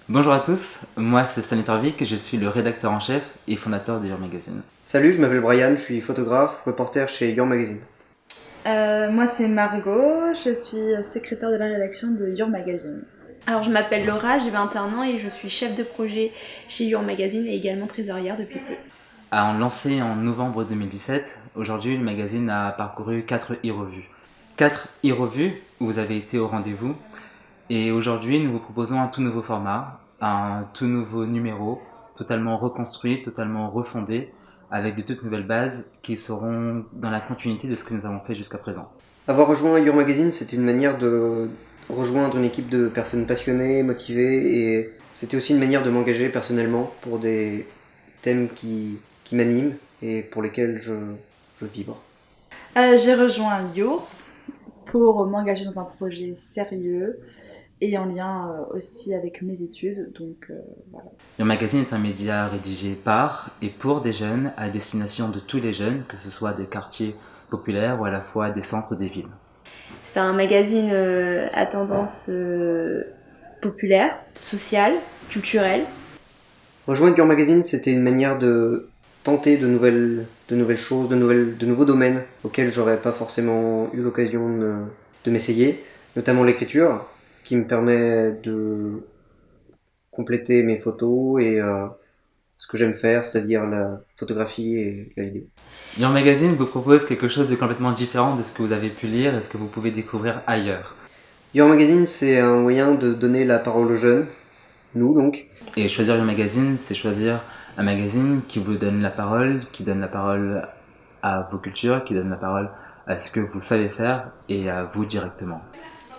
Bonjour à tous, moi c'est Stanley Torvik, je suis le rédacteur en chef et fondateur de Your Magazine. Salut, je m'appelle Brian, je suis photographe, reporter chez Your Magazine. Moi c'est Margot, je suis secrétaire de la rédaction de Your Magazine. Alors je m'appelle Laura, j'ai 21 ans et je suis chef de projet chez Your Magazine et également trésorière depuis peu. Lancé en novembre 2017, aujourd'hui le magazine a parcouru 4 e-revues. 4 e-revues où vous avez été au rendez-vous et aujourd'hui nous vous proposons un tout nouveau format, un tout nouveau numéro, totalement reconstruit, totalement refondé, avec de toutes nouvelles bases qui seront dans la continuité de ce que nous avons fait jusqu'à présent. Avoir rejoint Your Magazine, c'était une manière de rejoindre une équipe de personnes passionnées, motivées, et c'était aussi une manière de m'engager personnellement pour des thèmes qui m'animent et pour lesquels je vibre. J'ai rejoint Your pour m'engager dans un projet sérieux et en lien aussi avec mes études, donc voilà. Your Magazine est un média rédigé par et pour des jeunes à destination de tous les jeunes, que ce soit des quartiers populaires ou à la fois des centres des villes. C'est un magazine à tendance populaire, sociale, culturelle. Rejoindre Your Magazine, c'était une manière de tenter de nouvelles choses, de nouveaux domaines auxquels j'aurais pas forcément eu l'occasion de m'essayer, notamment l'écriture, qui me permet de compléter mes photos et ce que j'aime faire, c'est-à-dire la photographie et la vidéo. Your Magazine vous propose quelque chose de complètement différent de ce que vous avez pu lire et ce que vous pouvez découvrir ailleurs. Your Magazine, c'est un moyen de donner la parole aux jeunes, nous donc. Et choisir Your Magazine, c'est choisir un magazine qui vous donne la parole, qui donne la parole à vos cultures, qui donne la parole à ce que vous savez faire et à vous directement.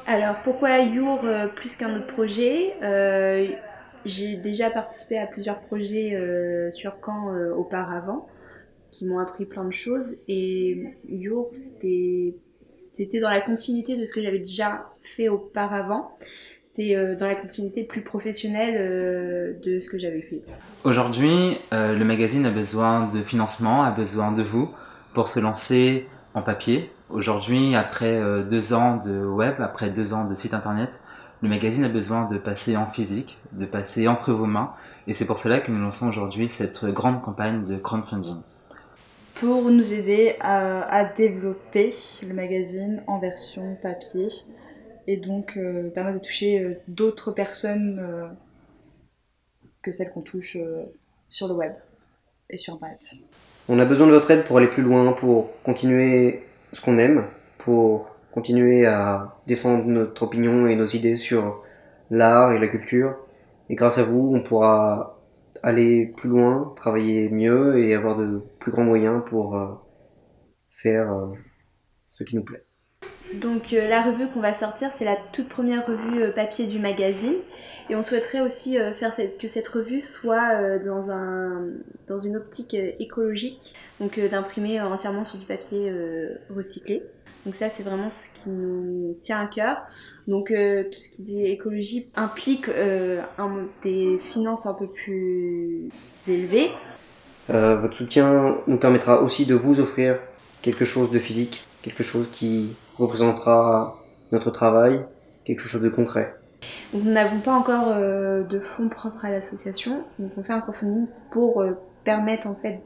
Alors pourquoi Your plus qu'un autre projet J'ai déjà participé à plusieurs projets sur Caen auparavant qui m'ont appris plein de choses et Your c'était dans la continuité de ce que j'avais déjà fait auparavant. C'était dans la continuité plus professionnelle de ce que j'avais fait. Aujourd'hui, le magazine a besoin de financement, a besoin de vous pour se lancer en papier. Aujourd'hui, après 2 ans de web, après 2 ans de site internet, le magazine a besoin de passer en physique, de passer entre vos mains. Et c'est pour cela que nous lançons aujourd'hui cette grande campagne de crowdfunding. Pour nous aider à développer le magazine en version papier et donc permettre de toucher d'autres personnes que celles qu'on touche sur le web et sur internet. On a besoin de votre aide pour aller plus loin, pour continuer ce qu'on aime, pour continuer à défendre notre opinion et nos idées sur l'art et la culture. Et grâce à vous, on pourra aller plus loin, travailler mieux et avoir de plus grands moyens pour faire ce qui nous plaît. Donc la revue qu'on va sortir, c'est la toute première revue papier du magazine. Et on souhaiterait aussi que cette revue soit dans une optique écologique, donc d'imprimer entièrement sur du papier recyclé. Donc ça, c'est vraiment ce qui nous tient à cœur. Donc tout ce qui dit écologie implique des finances un peu plus élevées. Votre soutien nous permettra aussi de vous offrir quelque chose de physique, quelque chose qui représentera notre travail, quelque chose de concret. Donc, nous n'avons pas encore de fonds propres à l'association, donc on fait un crowdfunding pour permettre en fait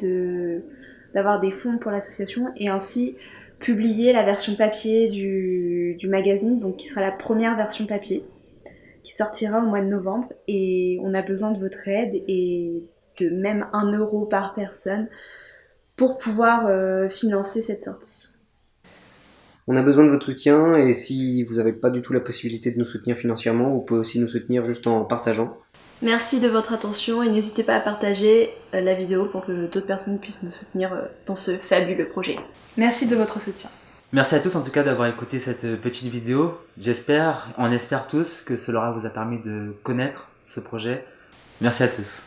d'avoir des fonds pour l'association et ainsi publier la version papier du magazine, donc qui sera la première version papier, qui sortira au mois de novembre et on a besoin de votre aide et de même 1 € par personne pour pouvoir financer cette sortie. On a besoin de votre soutien et si vous n'avez pas du tout la possibilité de nous soutenir financièrement, vous pouvez aussi nous soutenir juste en partageant. Merci de votre attention et n'hésitez pas à partager la vidéo pour que d'autres personnes puissent nous soutenir dans ce fabuleux projet. Merci de votre soutien. Merci à tous en tout cas d'avoir écouté cette petite vidéo. On espère tous que cela vous a permis de connaître ce projet. Merci à tous.